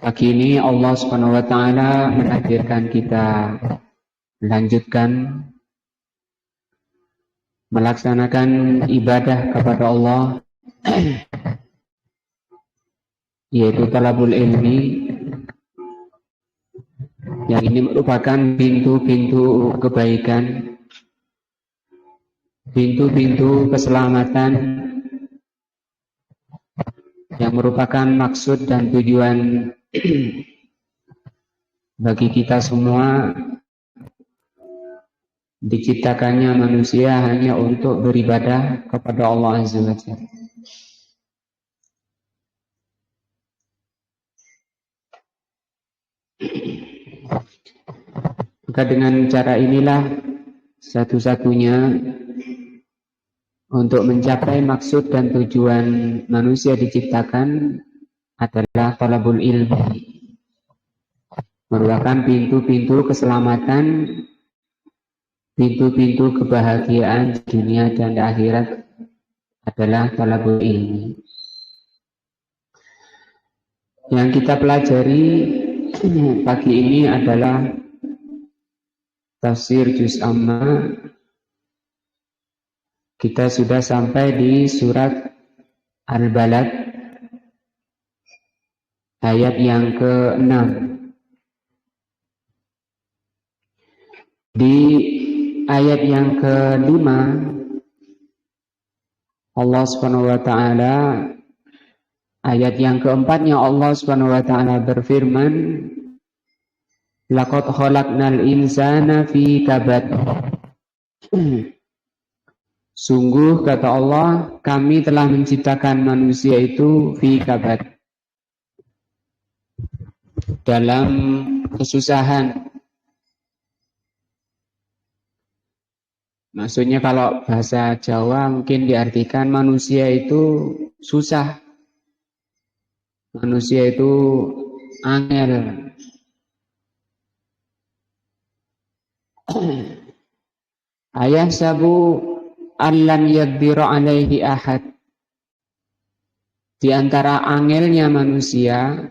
Pagi ini Allah Subhanahu wa taala menakdirkan kita melanjutkan melaksanakan ibadah kepada Allah yaitu talabul ilmi, yang ini merupakan pintu-pintu kebaikan, pintu-pintu keselamatan yang merupakan maksud dan tujuan bagi kita semua. Diciptakannya manusia hanya untuk beribadah kepada Allah Azza wa Jalla. Maka dengan cara inilah satu-satunya untuk mencapai maksud dan tujuan manusia diciptakan adalah talabul ilmi, merupakan pintu-pintu keselamatan, pintu-pintu kebahagiaan di dunia dan di akhirat adalah talabul ilmi. Yang kita pelajari pagi ini adalah tafsir juz amma. Kita sudah sampai di surat Al-Balad ayat yang ke-6. Di ayat yang ke-5 Allah Subhanahu wa taala, ayat yang keempatnya Allah Subhanahu wa taala berfirman, laqad khalaqnal insana fi kabad. Sungguh kata Allah, kami telah menciptakan manusia itu fi kabad, dalam kesusahan. Maksudnya kalau bahasa Jawa mungkin diartikan manusia itu susah, manusia itu angel. Ayah sabu allan yaqdiru alaihi ahad. Di antara angelnya manusia,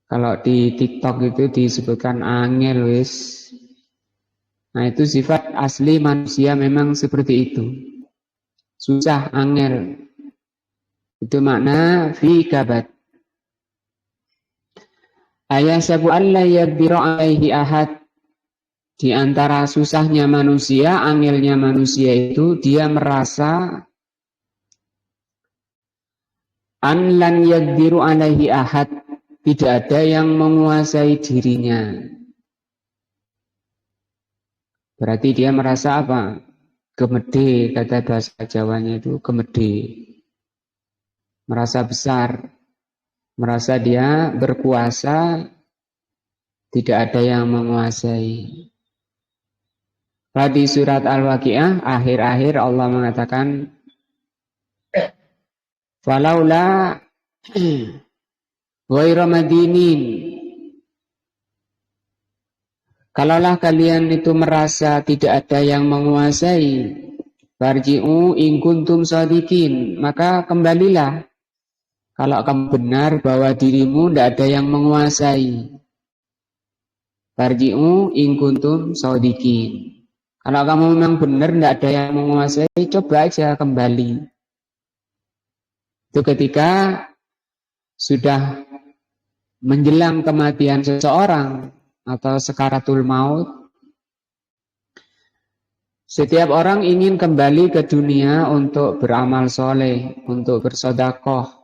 kalau di TikTok itu disebutkan angel wis. Nah, itu sifat asli manusia memang seperti itu. Susah, angel. Itu makna fi kabad. Ayah sabu alla yaqdiru alaihi ahad. Di antara susahnya manusia, angelnya manusia itu, dia merasa an lan yaqdiru alaihi ahad, tidak ada yang menguasai dirinya. Berarti dia merasa apa? Gemede, kata bahasa Jawanya itu gemede. Merasa besar, merasa dia berkuasa, tidak ada yang menguasai. Di surat Al-Waqi'ah akhir-akhir Allah mengatakan, falaula ghairu madinin. Kalaulah kalian itu merasa tidak ada yang menguasai, farji'u in kuntum shadiqin, maka kembalilah kalau kamu benar bahwa dirimu tidak ada yang menguasai. Farji'u in kuntum shadiqin. Kalau kamu memang benar tidak ada yang menguasai, coba aja kembali. Itu ketika sudah menjelang kematian seseorang atau sakaratul maut, setiap orang ingin kembali ke dunia untuk beramal soleh, untuk bersedekah.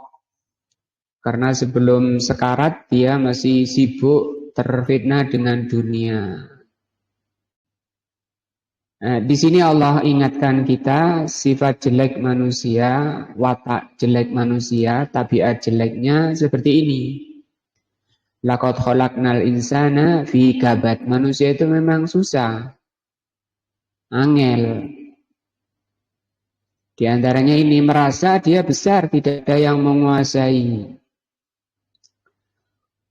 Karena sebelum sekarat dia masih sibuk terfitnah dengan dunia. Nah, di sini Allah ingatkan kita sifat jelek manusia, watak jelek manusia, tabiat jeleknya seperti ini. Laqad khalaqnal insana fi kabad. Manusia itu memang susah, angel. Di antaranya ini, merasa dia besar, tidak ada yang menguasai.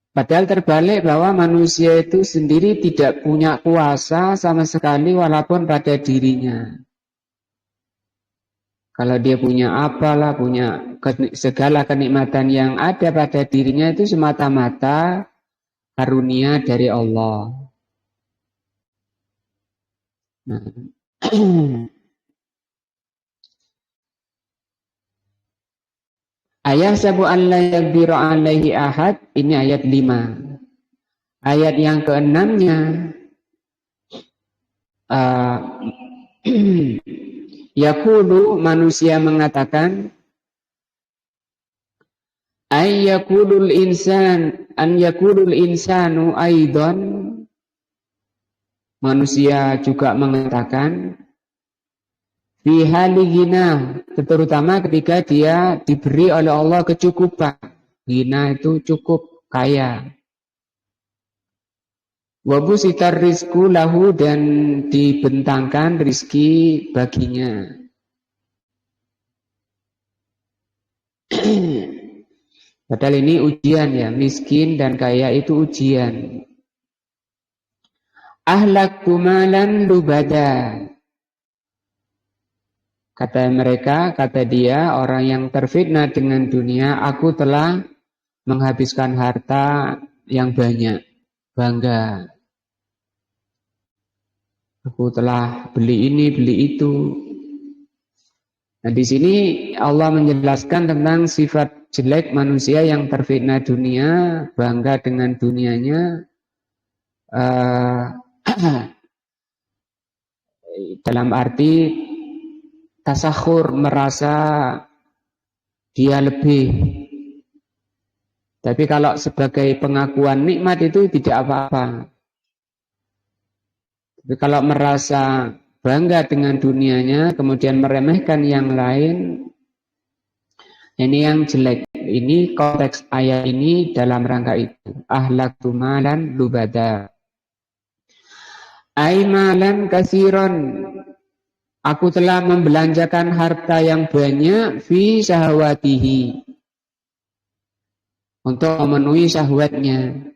Padahal terbalik bahwa manusia itu sendiri tidak punya kuasa sama sekali walaupun pada dirinya. Kalau dia punya apalah, punya segala kenikmatan yang ada pada dirinya itu semata-mata karunia dari Allah. Nah. Ayahsabu an la yaqdiru alaihi ahad, ini ayat 5. Ayat yang ke-6-nya yaqulu, manusia mengatakan, yaqulul insanu aidan, manusia juga mengatakan fi hali ghina, terutama ketika dia diberi oleh Allah kecukupan. Ghina itu cukup, kaya. Wa busitar rizku lahu, dan dibentangkan rizki baginya. Padahal ini ujian ya, miskin dan kaya itu ujian. Ahlaktu malan lubada, kata mereka, kata dia, orang yang terfitnah dengan dunia, aku telah menghabiskan harta yang banyak, bangga. Aku telah beli ini, beli itu. Nah, di sini Allah menjelaskan tentang sifat jelek manusia yang terfitnah dunia, bangga dengan dunianya, dalam arti tasakhur, merasa dia lebih. Tapi kalau sebagai pengakuan nikmat itu tidak apa-apa. Tapi kalau merasa bangga dengan dunianya, kemudian meremehkan yang lain, ini yang jelek. Ini konteks ayat ini dalam rangka itu. Ahlaktu malan lubada. Ai malan kasiron, aku telah membelanjakan harta yang banyak fi syahwatihi, untuk memenuhi syahwatnya.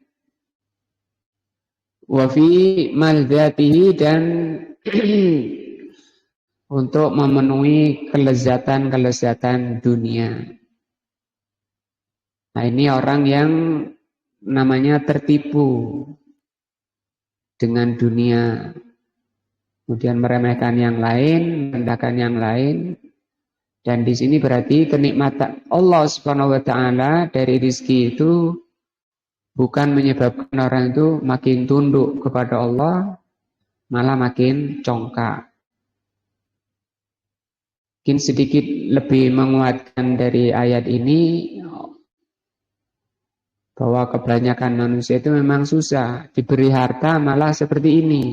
Wa fi maldzatihi, dan untuk memenuhi kelezatan-kelezatan dunia. Nah, ini orang yang namanya tertipu dengan dunia, kemudian meremehkan yang lain, merendahkan yang lain. Dan di sini berarti kenikmatan Allah Subhanahu wa taala dari rizki itu bukan menyebabkan orang itu makin tunduk kepada Allah, malah makin congkak. Mungkin sedikit lebih menguatkan dari ayat ini, bahwa kebanyakan manusia itu memang susah, diberi harta malah seperti ini.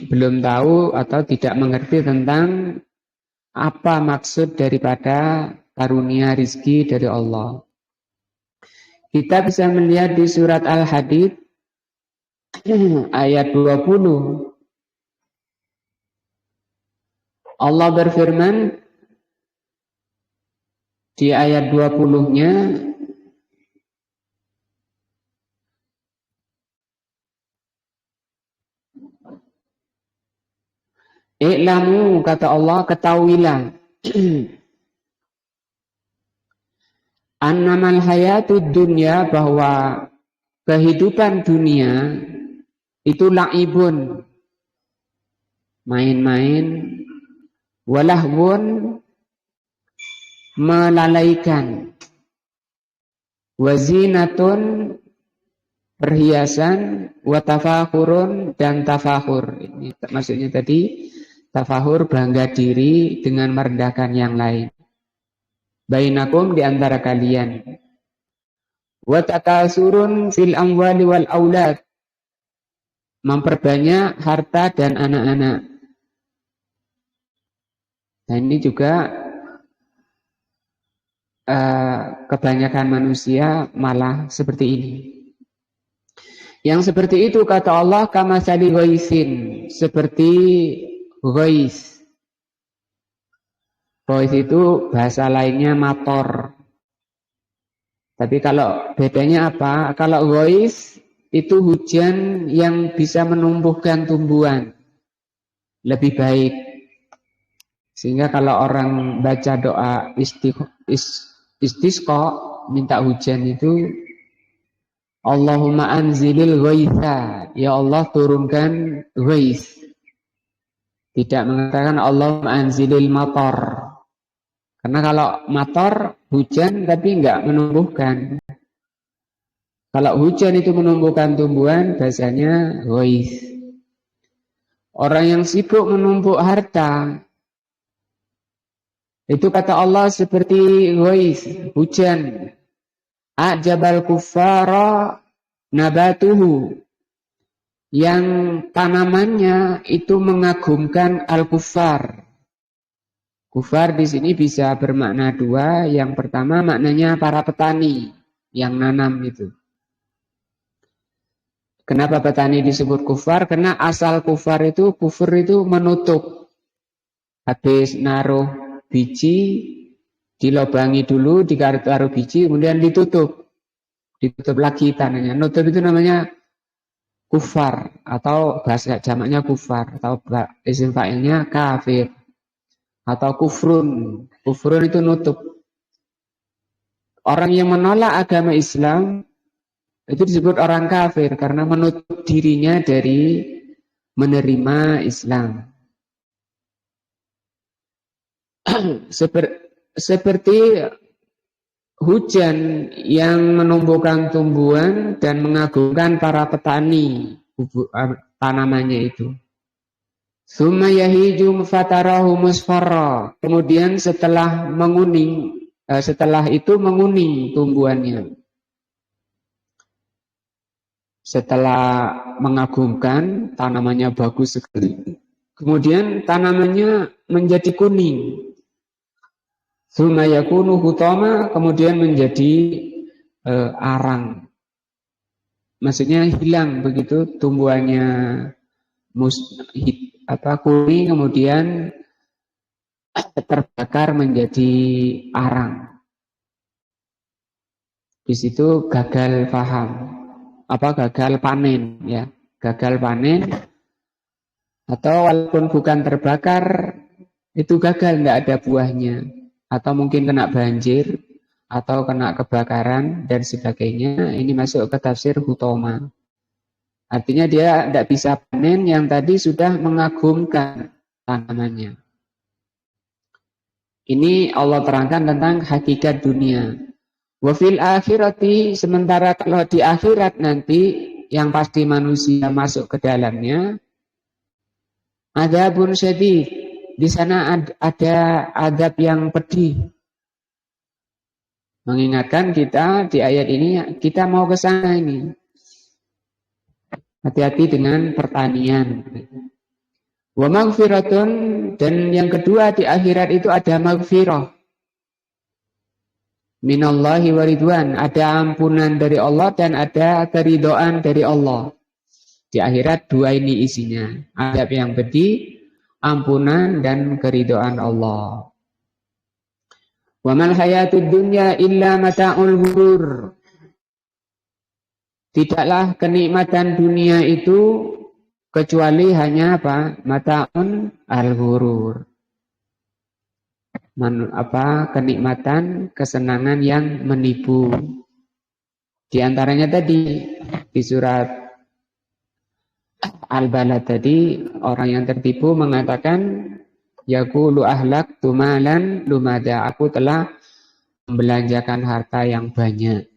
Belum tahu atau tidak mengerti tentang apa maksud daripada karunia rizki dari Allah. Kita bisa melihat di surat Al-Hadid ayat 20. Allah berfirman di ayat 20-nya, I'lamu, kata Allah, ketahuilah, annamal hayatud dunya, bahwa kehidupan dunia itu la'ibun, main-main, walahwun, melalaikan, wazinatun, perhiasan, watafakhurun, dan tafakhur. Ini maksudnya tadi tafakhur, bangga diri dengan merendahkan yang lain. Bainakum, di antara kalian. Watakasurun fil amwali wal aulad, memperbanyak harta dan anak-anak. Nah, ini juga kebanyakan manusia malah seperti ini. Yang seperti itu, kata Allah, kamasali ghaisin, seperti ghais. Ghais itu bahasa lainnya mator. Tapi kalau bedanya apa? Kalau ghais itu hujan yang bisa menumbuhkan tumbuhan. Lebih baik. Sehingga kalau orang baca doa istisqa, minta hujan itu, Allahumma anzilil ghaitha, ya Allah turunkan ghaith. Tidak mengatakan Allahumma anzilil matar. Karena kalau matar hujan tapi enggak menumbuhkan. Kalau hujan itu menumbuhkan tumbuhan, bahasanya ghaith. Orang yang sibuk menumpuk harta, itu kata Allah seperti ghaith, hujan. A'jabal kuffara nabatuhu, yang tanamannya itu mengagumkan al-kuffar. Kufar di sini bisa bermakna dua. Yang pertama maknanya para petani yang nanam itu. Kenapa petani disebut kufar? Karena asal kufar itu, kufur itu menutup. Habis naruh biji, dilobangi dulu, ditaruh biji, kemudian ditutup lagi tanahnya. Nutup itu namanya kufar, atau bahasa jamaknya kufar, atau isim fa'ilnya kafir, atau kufrun. Kufrun itu nutup. Orang yang menolak agama Islam itu disebut orang kafir karena menutup dirinya dari menerima Islam. Seperti hujan yang menumbuhkan tumbuhan dan mengagumkan para petani tanamannya itu. Summa yahiju fatarahu musfarra. Kemudian setelah itu menguning tumbuhannya. Setelah mengagumkan, tanamannya bagus sekali. Kemudian tanamannya menjadi kuning. Summa yakunu hutama, kemudian menjadi arang. Maksudnya hilang begitu tumbuhannya kuning, kemudian terbakar menjadi arang. Di situ gagal paham. Gagal panen ya. Gagal panen, atau walaupun bukan terbakar, itu gagal, tidak ada buahnya. Atau mungkin kena banjir, atau kena kebakaran, dan sebagainya. Ini masuk ke tafsir hutoma. Artinya dia tidak bisa panen yang tadi sudah mengagumkan tanamannya. Ini Allah terangkan tentang hakikat dunia. Wa fil akhirati, sementara kalau di akhirat nanti, yang pasti manusia masuk ke dalamnya, adzabun syadid. Di sana ada azab yang pedih. Mengingatkan kita di ayat ini, kita mau ke sana ini. Hati-hati dengan pertanian. Wa maghfiratun, dan yang kedua di akhirat itu ada maghfirah. Minallahi wa ridwan, ada ampunan dari Allah dan ada keridhaan dari Allah. Di akhirat dua ini isinya. Azab yang pedih, ampunan dan keridhaan Allah. Wa mal hayatud dunya illa mata'ul ghurur. Tidaklah kenikmatan dunia itu kecuali hanya apa? Mata'un al-ghurur. Kenikmatan, kesenangan yang menipu. Di antaranya tadi di surat Al-Balad tadi, orang yang tertipu mengatakan, yaqulu ahlaktu malan lumada, aku telah membelanjakan harta yang banyak.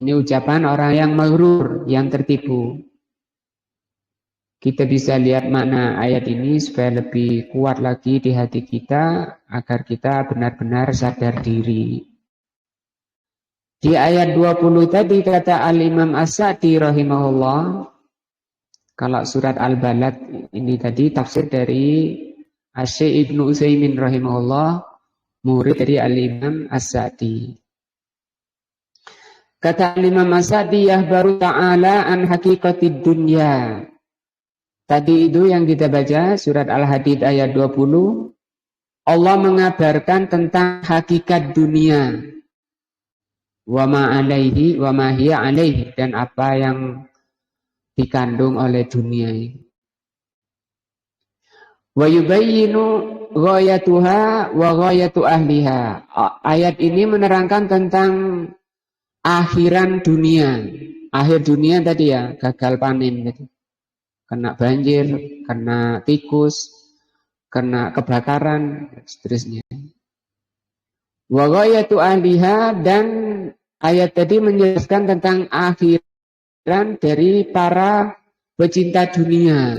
Ini ucapan orang yang maghrur, yang tertipu. Kita bisa lihat makna ayat ini supaya lebih kuat lagi di hati kita, agar kita benar-benar sadar diri. Di ayat 20 tadi kata Al-Imam As-Sa'di rahimahullah, kalau surat Al-Balad ini tadi tafsir dari Asy-Syaikh Ibnu Utsaimin rahimahullah, murid dari Al-Imam As-Sa'di. Kata Al-Imam As-Sa'di, yahbaru ta'ala an haqiqatid dunya. Tadi itu yang kita baca surat Al-Hadid ayat 20, Allah mengabarkan tentang hakikat dunia. Wa ma alaihi wa ma hiya alaihi, dan apa yang dikandung oleh dunia ini. Wa yubayyinu ghayatuha wa ghayatu ahliha. Ayat ini menerangkan tentang akhiran dunia. Akhir dunia tadi ya, gagal panen tadi. Kena banjir, kena tikus, kena kebakaran, seterusnya. Wa ghayatu ahliha, dan ayat tadi menjelaskan tentang akhiran dari para pecinta dunia.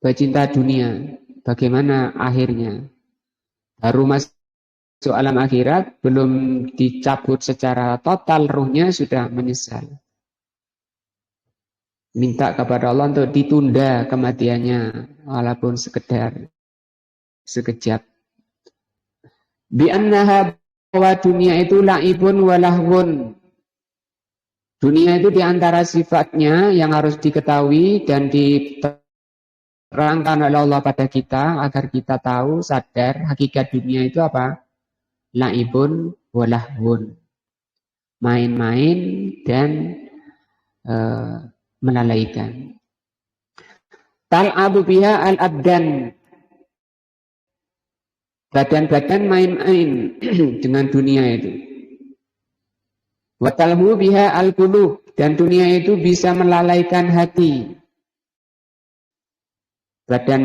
Pecinta dunia, bagaimana akhirnya? Baru masuk alam akhirat, belum dicabut secara total ruhnya, sudah menyesal. Minta kepada Allah untuk ditunda kematiannya, walaupun sekedar sekejap. Bi'annaha, bahwa dunia itu la'ibun walahwun. Dunia itu diantara sifatnya yang harus diketahui dan diterangkan oleh Allah pada kita agar kita tahu, sadar hakikat dunia itu apa? La'ibun walahwun. Main-main dan melalaikan. Tal'abu biha al-abdan. Badan-badan main-main dengan dunia itu. Watalhu biha al-qulub, dan dunia itu bisa melalaikan hati. Badan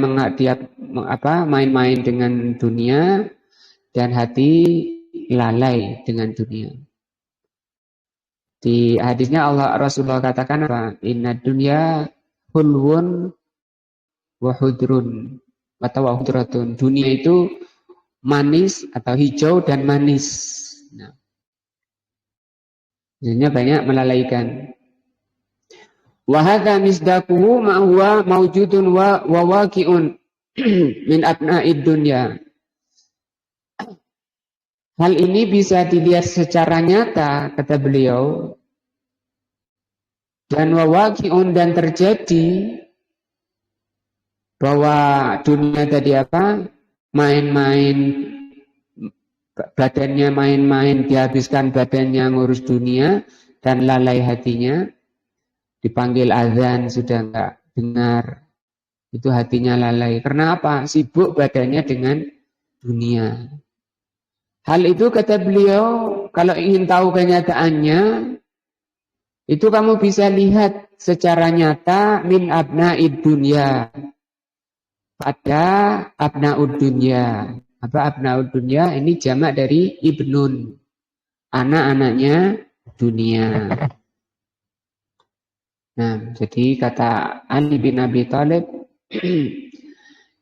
main-main dengan dunia dan hati lalai dengan dunia. Di hadisnya Rasulullah katakan apa? Inna dunya hulwun wa hudrun atau wa hudratun. Dunia itu manis atau hijau dan manis. Nah, sebenarnya banyak melalaikan. Wa hadza misdaquhu ma huwa mawjudun wa waqi'un min abna'id dunya. Hal ini bisa dilihat secara nyata, kata beliau, dan wawaqi'un, dan terjadi bahwa dunia tadi apa? Main-main, badannya main-main, dihabiskan badannya ngurus dunia dan lalai hatinya. Dipanggil azan sudah enggak dengar, itu hatinya lalai. Karena apa? Sibuk badannya dengan dunia. Hal itu kata beliau, kalau ingin tahu kenyataannya, itu kamu bisa lihat secara nyata min abna'id dunya. Pada abna'ud dunya. Apa abna'ud dunya? Ini jamak dari ibnun. Anak-anaknya dunia. Nah, jadi kata Ali bin Abi Thalib,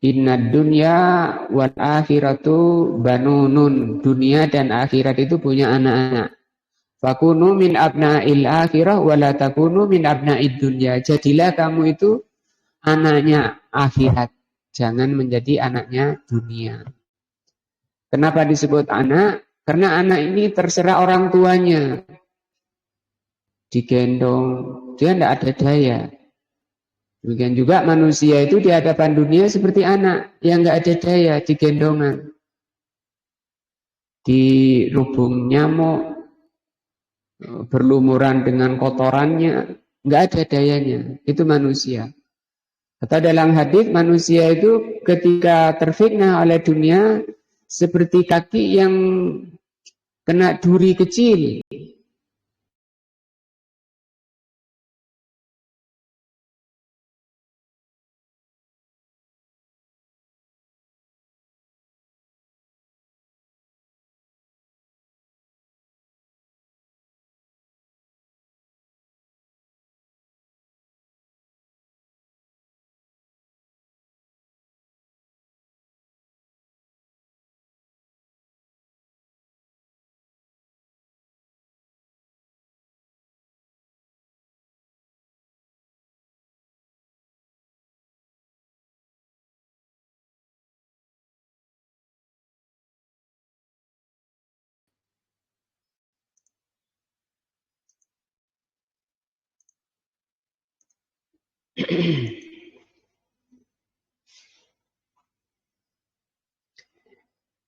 inna dunya wal akhiratu banunun. Dunia dan akhirat itu punya anak-anak. Fakunu min abna'il akhirah wala takunu min abna'id dunya. Jadilah kamu itu anaknya akhirat, jangan menjadi anaknya dunia. Kenapa disebut anak? Karena anak ini terserah orang tuanya. Digendong, dia tidak ada daya. Demikian juga manusia itu di hadapan dunia seperti anak yang nggak ada daya, digendongan, dirubung nyamuk, berlumuran dengan kotorannya, nggak ada dayanya. Itu manusia. Atau dalam hadis, manusia itu ketika terfitnah oleh dunia seperti kaki yang kena duri kecil.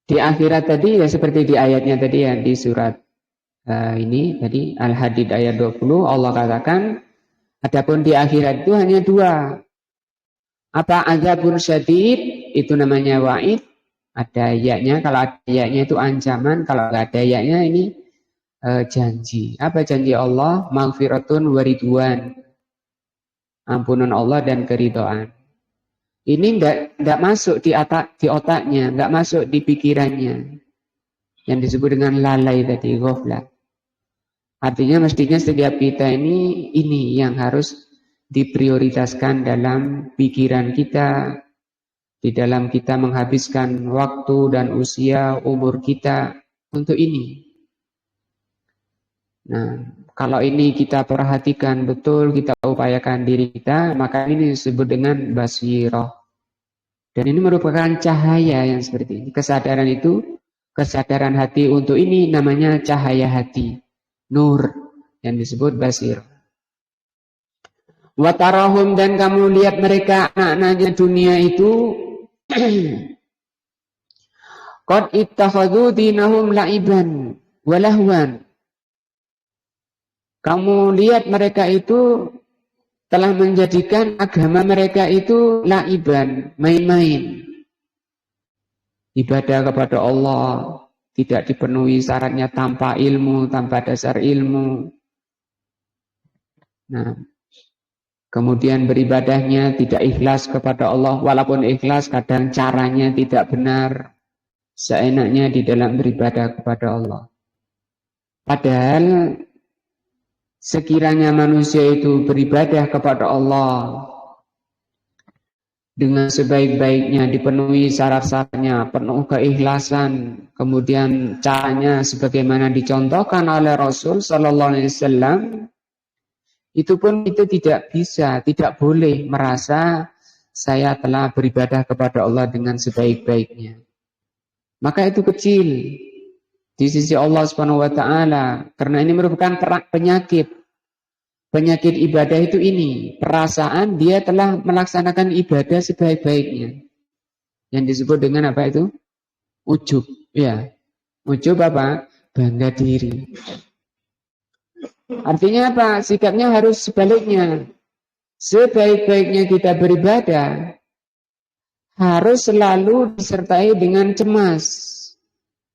Di akhirat tadi ya seperti di ayatnya tadi ya, di surat ini tadi Al-Hadid ayat 20, Allah katakan Adapun di akhirat itu hanya dua. Apa azabun syadid, itu namanya wa'id. Ada ayatnya, kalau ada ayatnya itu ancaman, kalau nggak ada ayatnya ini janji. Apa janji Allah? Maghfiratun waridwan. Ampunan Allah dan keridhaan. Ini enggak masuk di otaknya, enggak masuk di pikirannya. Yang disebut dengan lalai tadi, ghaflah. Artinya mestinya setiap kita ini yang harus diprioritaskan dalam pikiran kita, di dalam kita menghabiskan waktu dan usia umur kita untuk ini. Nah, kalau ini kita perhatikan betul, kita upayakan diri kita, maka ini disebut dengan basirah. Dan ini merupakan cahaya yang seperti ini. Kesadaran itu, kesadaran hati untuk ini namanya cahaya hati. Nur, yang disebut basirah. Watarahum, dan kamu lihat mereka anak-anaknya dunia itu qad ittakhadhu dinahum la'iban walahwan. Kamu lihat mereka itu telah menjadikan agama mereka itu laiban, main-main. Ibadah kepada Allah tidak dipenuhi syaratnya tanpa ilmu, tanpa dasar ilmu. Nah, kemudian beribadahnya tidak ikhlas kepada Allah, walaupun ikhlas kadang caranya tidak benar, seenaknya di dalam beribadah kepada Allah. Padahal sekiranya manusia itu beribadah kepada Allah dengan sebaik-baiknya, dipenuhi syarat-syaratnya, penuh keikhlasan, kemudian caranya sebagaimana dicontohkan oleh Rasul Sallallahu Alaihi Wasallam, itu pun itu tidak bisa, tidak boleh merasa saya telah beribadah kepada Allah dengan sebaik-baiknya. Maka itu kecil di sisi Allah Subhanahu Wa Taala, karena ini merupakan penyakit. Penyakit ibadah itu ini, perasaan dia telah melaksanakan ibadah sebaik-baiknya. Yang disebut dengan apa itu? Ujub. Ya, ujub apa? Bangga diri. Artinya apa? Sikapnya harus sebaliknya. Sebaik-baiknya kita beribadah, harus selalu disertai dengan cemas.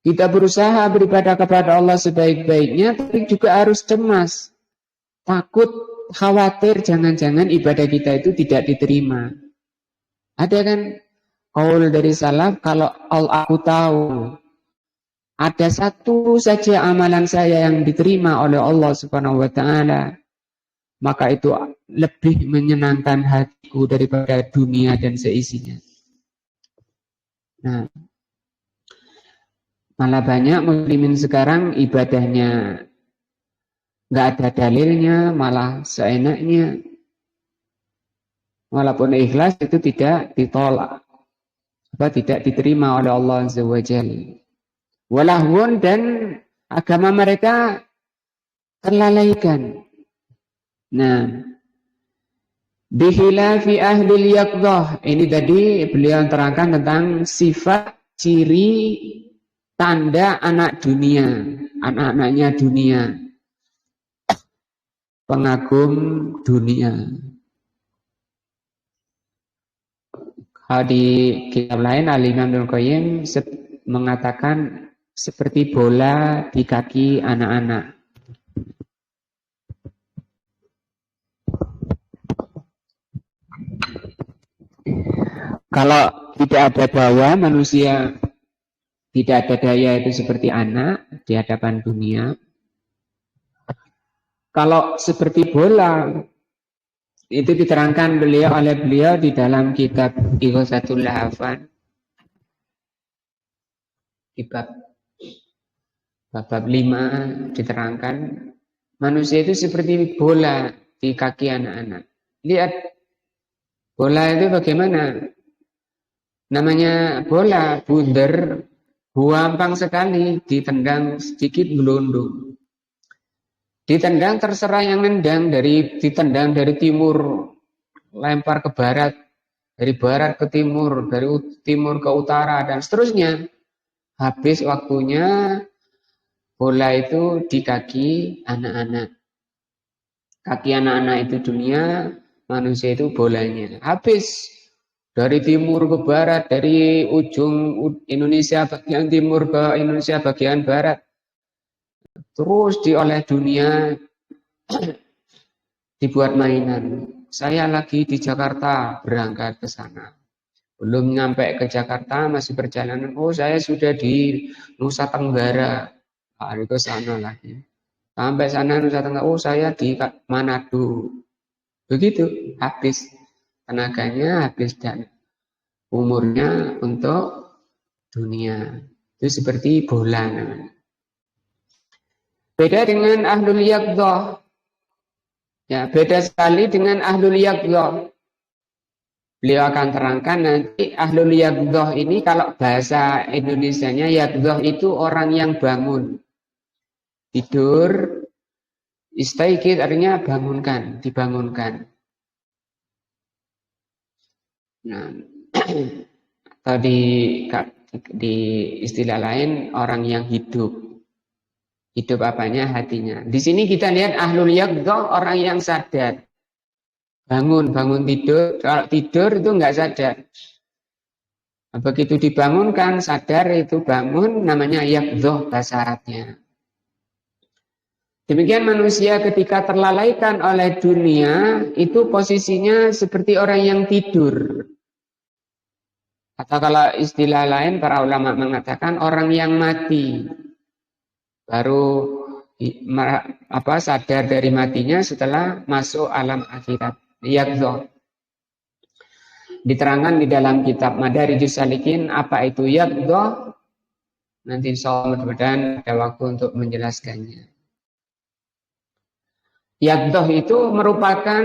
Kita berusaha beribadah kepada Allah sebaik-baiknya, tapi juga harus cemas. Takut, khawatir, jangan-jangan ibadah kita itu tidak diterima. Ada kan qaul dari salaf, kalau aku tahu ada satu saja amalan saya yang diterima oleh Allah Subhanahu wa Ta'ala, maka itu lebih menyenangkan hatiku daripada dunia dan seisinya. Nah, malah banyak muslimin sekarang ibadahnya nggak ada dalilnya, malah seenaknya. Walaupun ikhlas itu tidak ditolak, tidak diterima oleh Allah Azza wa Jalla. Walahun, dan agama mereka terlalaikan. Nah, bihilafi ahlil yaqdah, ini tadi beliau terangkan tentang sifat ciri tanda anak dunia, anak-anaknya dunia, pengagum dunia. Di kitab lain Al-Imam Ibnu Qayyim mengatakan seperti bola di kaki anak-anak. Kalau tidak ada bawa, manusia tidak ada daya, itu seperti anak di hadapan dunia. Kalau seperti bola, itu diterangkan oleh beliau di dalam kitab Ighatsatul Lahafan, di bab 5 diterangkan manusia itu seperti bola di kaki anak-anak. Lihat bola itu bagaimana? Namanya bola, bundar, gampang sekali, ditendang sedikit melundung. Ditendang terserah yang nendang, ditendang dari timur, lempar ke barat, dari barat ke timur, dari timur ke utara, dan seterusnya. Habis waktunya bola itu di kaki anak-anak. Kaki anak-anak itu dunia, manusia itu bolanya. Habis dari timur ke barat, dari ujung Indonesia bagian timur ke Indonesia bagian barat, terus oleh dunia dibuat mainan. Saya lagi di Jakarta berangkat ke sana. Belum nyampe ke Jakarta masih perjalanan. Oh, saya sudah di Nusa Tenggara. Hari ke sana lagi. Sampai sana Nusa Tenggara. Oh, saya di Manado. Begitu, habis tenaganya, habis dan umurnya untuk dunia. Itu seperti bola namanya. Beda dengan ahlul yaqdzah. Ya, beda sekali dengan ahlul yaqdzah. Beliau akan terangkan nanti ahlul yaqdzah ini kalau bahasa Indonesianya yaqdzah itu orang yang bangun. Tidur, istaikid artinya bangunkan, dibangunkan. Nah, atau di istilah lain orang yang hidup. Hidup apanya? Hatinya. Di sini kita lihat ahlul yaqdzah orang yang sadar. Bangun tidur. Kalau tidur itu enggak sadar. Begitu dibangunkan, sadar itu bangun, namanya yaqdzah bahasa Arabnya. Demikian manusia ketika terlalaikan oleh dunia, itu posisinya seperti orang yang tidur. Atau kalau istilah lain, para ulama mengatakan orang yang mati. Baru sadar dari matinya setelah masuk alam akhirat. Yaqdzah. Diterangkan di dalam kitab Madarijus Salikin apa itu yaqdzah. Nanti insyaallah mudah-mudahan ada waktu untuk menjelaskannya. Yaqdzah itu merupakan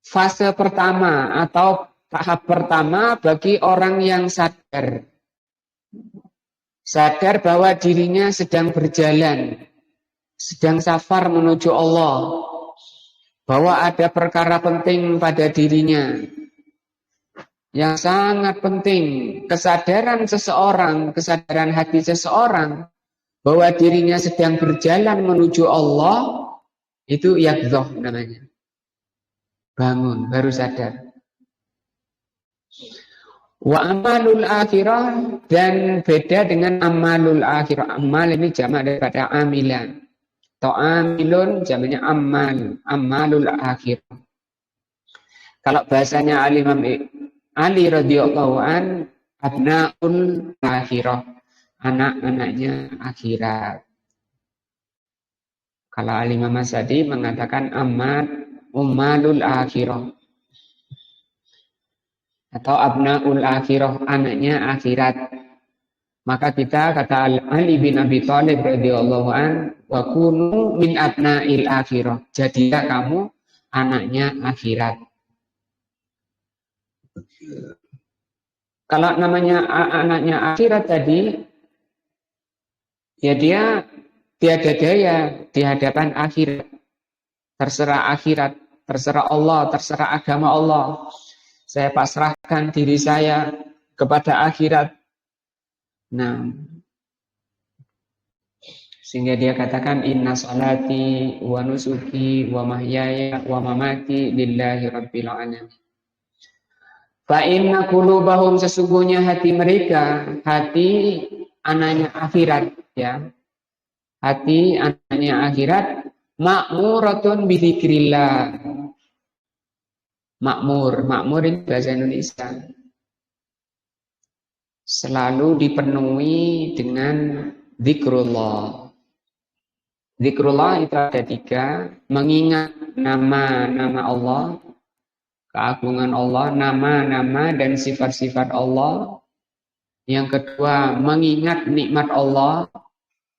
fase pertama atau tahap pertama bagi orang yang sadar. Sadar bahwa dirinya sedang berjalan, sedang safar menuju Allah. Bahwa ada perkara penting pada dirinya yang sangat penting, kesadaran seseorang, kesadaran hati seseorang bahwa dirinya sedang berjalan menuju Allah, itu yaqdzah namanya. Bangun, baru sadar. Wa amalul akhirah, dan beda dengan amalul akhirah. Amal ini jamak daripada amilan. Ta'amilun jamaknya amalul akhir. Kalau bahasanya Imam Ali radhiyallahu an, abnaul akhirah, anak-anaknya akhirat. Kalau Imam Masadi mengatakan ummalul akhirah. Atau abnaul akhirah, anaknya akhirat. Maka kita kata Ali bin Abi Thalib radhiyallahu an, wa kunu min abna'il akhirah. Jadilah kamu anaknya akhirat. Kalau namanya anaknya akhirat tadi, ya dia tiada daya di hadapan akhirat. Terserah akhirat, terserah Allah, terserah agama Allah. Saya pasrahkan diri saya kepada akhirat. Nah, sehingga dia katakan inna salati wa nusuki wa mahyaya wa mamati lillahi rabbil alamin. Fa inna qulubahum, sesungguhnya hati mereka, hati anaknya akhirat ya. Hati anaknya akhirat ma'muratun bi dzikrillah. Makmur ini bahasa Indonesia. Selalu dipenuhi dengan zikrullah. Zikrullah itu ada 3, mengingat nama-nama Allah, keagungan Allah, nama-nama dan sifat-sifat Allah. Yang kedua, mengingat nikmat Allah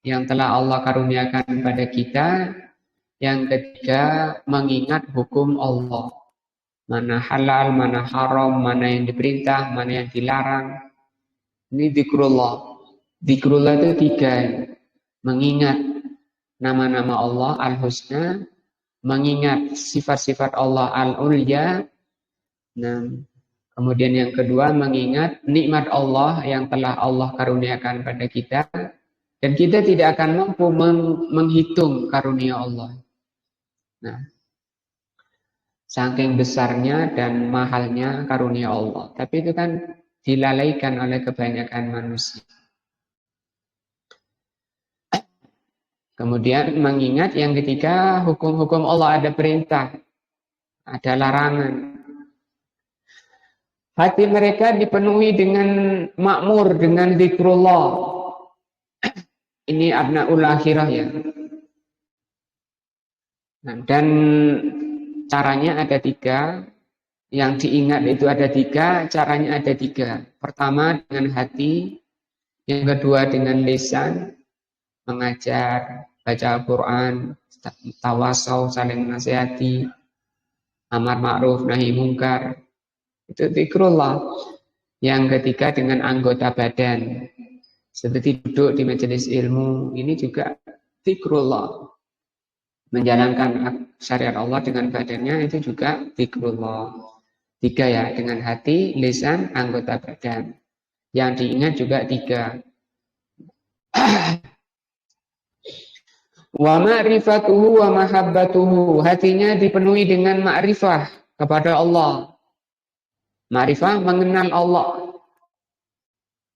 yang telah Allah karuniakan pada kita. Yang ketiga, mengingat hukum Allah. Mana halal, mana haram, mana yang diperintah, mana yang dilarang. Ini zikrullah. Zikrullah itu 3. Mengingat nama-nama Allah al-husna, mengingat sifat-sifat Allah al-ulya. Nah, kemudian yang kedua mengingat nikmat Allah yang telah Allah karuniakan pada kita. Dan kita tidak akan mampu menghitung karunia Allah. Nah, saking besarnya dan mahalnya karunia Allah. Tapi itu kan dilalaikan oleh kebanyakan manusia. Kemudian mengingat yang ketiga, hukum-hukum Allah ada perintah, ada larangan. Hati mereka dipenuhi dengan makmur, dengan zikrullah. Ini abnaul akhirah ya. Nah, dan caranya ada tiga. Yang diingat itu ada tiga, caranya ada tiga. Pertama dengan hati, yang kedua dengan lisan, mengajar, baca Al-Quran, tawasau, saling nasihati, amar ma'ruf, nahi mungkar. Itu zikrullah. Yang ketiga dengan anggota badan. Seperti duduk di majelis ilmu, ini juga zikrullah. Menjalankan syariat Allah dengan badannya itu juga zikrullah. Tiga ya, dengan hati, lisan, anggota badan. Yang diingat juga tiga. Wa ma'rifatuhu wa mahabbatuhu. Hatinya dipenuhi dengan ma'rifah kepada Allah. Ma'rifah mengenal Allah.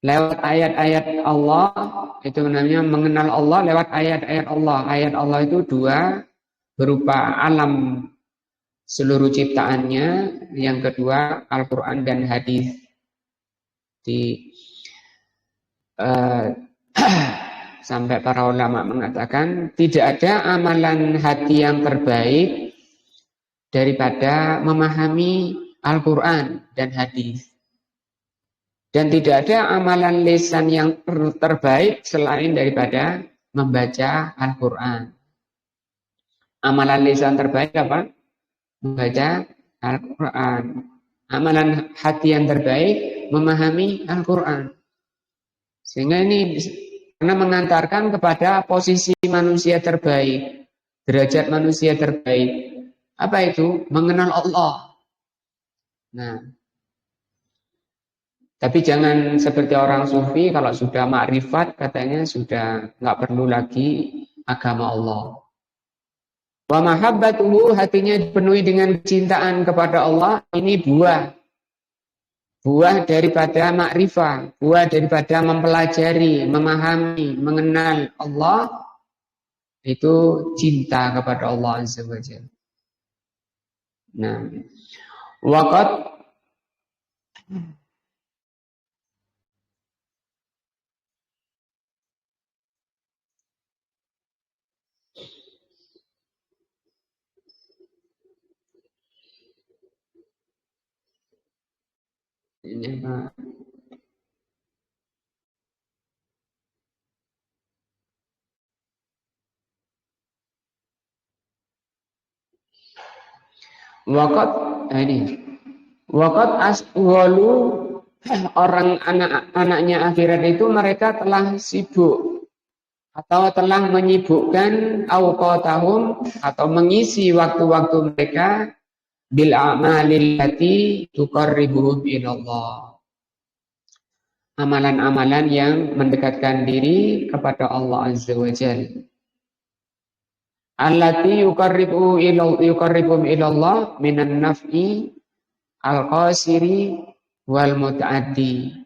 Lewat ayat-ayat Allah, itu namanya mengenal Allah lewat ayat-ayat Allah. Ayat Allah itu dua, berupa alam seluruh ciptaannya. Yang kedua, Al-Quran dan hadis. Sampai para ulama mengatakan tidak ada amalan hati yang terbaik daripada memahami Al-Quran dan hadis. Dan tidak ada amalan lisan yang terbaik selain daripada membaca Al-Quran. Amalan lisan terbaik apa? Membaca Al-Quran. Amalan hati yang terbaik memahami Al-Quran. Sehingga ini karena mengantarkan kepada posisi manusia terbaik, derajat manusia terbaik. Apa itu? Mengenal Allah. Nah, tapi jangan seperti orang sufi, kalau sudah makrifat katanya sudah nggak perlu lagi agama Allah. Wa mahabbatuhu, hatinya dipenuhi dengan kecintaan kepada Allah. Ini buah daripada makrifat, buah daripada mempelajari, memahami, mengenal Allah, itu cinta kepada Allah Azza wa Jalla. Nah, waqad ini apa? Waqad ini. Waqad aswalu, orang anak-anaknya akhirat itu mereka telah sibuk atau telah menyibukkan awqatahum atau mengisi waktu-waktu mereka bil a'malil lati tuqarribuhum ilallah. Amalan-amalan yang mendekatkan diri kepada Allah Azza wa Jalla. Allati yuqarribuhum ilallah minan naf'i al-qasiri wal muta'addi.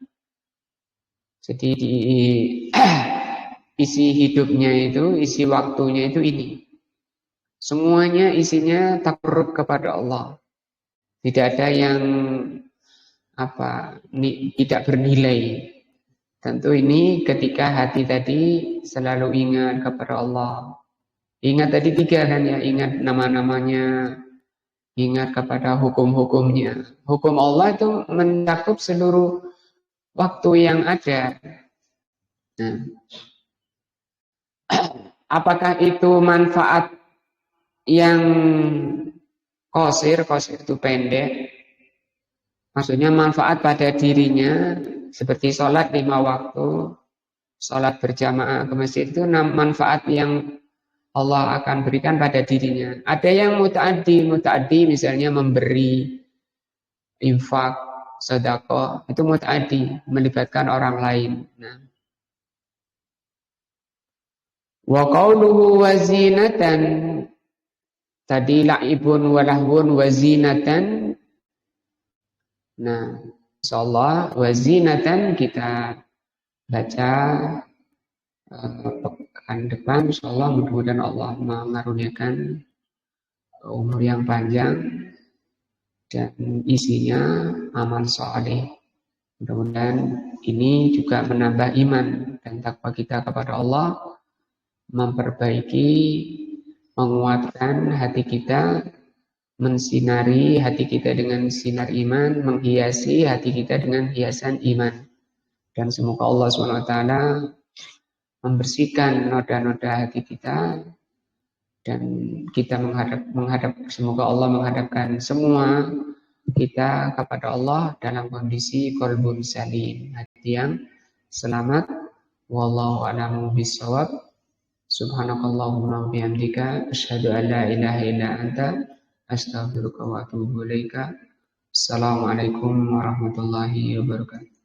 Jadi di isi hidupnya itu, isi waktunya itu ini. Semuanya isinya takarrub kepada Allah. Tidak ada yang tidak bernilai. Tentu ini ketika hati tadi selalu ingat kepada Allah. Ingat tadi tiga kan ya, ingat nama-namanya, ingat kepada hukum-hukumnya. Hukum Allah itu mencakup seluruh waktu yang ada. Nah, apakah itu manfaat yang qasir itu pendek? Maksudnya manfaat pada dirinya, seperti sholat 5 waktu, sholat berjamaah ke masjid, itu manfaat yang Allah akan berikan pada dirinya. Ada yang muta'addi misalnya memberi, infak, sedekah, itu muta'addi, melibatkan orang lain. Nah, Wa qawluhu wazinatan, tadi la'ibun wa lahwun wazinatan. Nah, insyaallah wazinatan kita baca pekan depan, insyaallah mudah-mudahan Allah mengaruniakan umur yang panjang dan isinya amal saleh. Mudah-mudahan ini juga menambah iman dan takwa kita kepada Allah, memperbaiki, menguatkan hati kita, mensinari hati kita dengan sinar iman, menghiasi hati kita dengan hiasan iman. Dan semoga Allah SWT membersihkan noda-noda hati kita, dan kita menghadap semoga Allah menghadapkan semua kita kepada Allah dalam kondisi qalbun salim, hati yang selamat. Wallahu a'lamu bishawab. Subhanakallahumma wa bihamdika asyhadu an la ilaha illa anta astaghfiruka wa atubu ilaika. Assalamualaikum warahmatullahi wabarakatuh.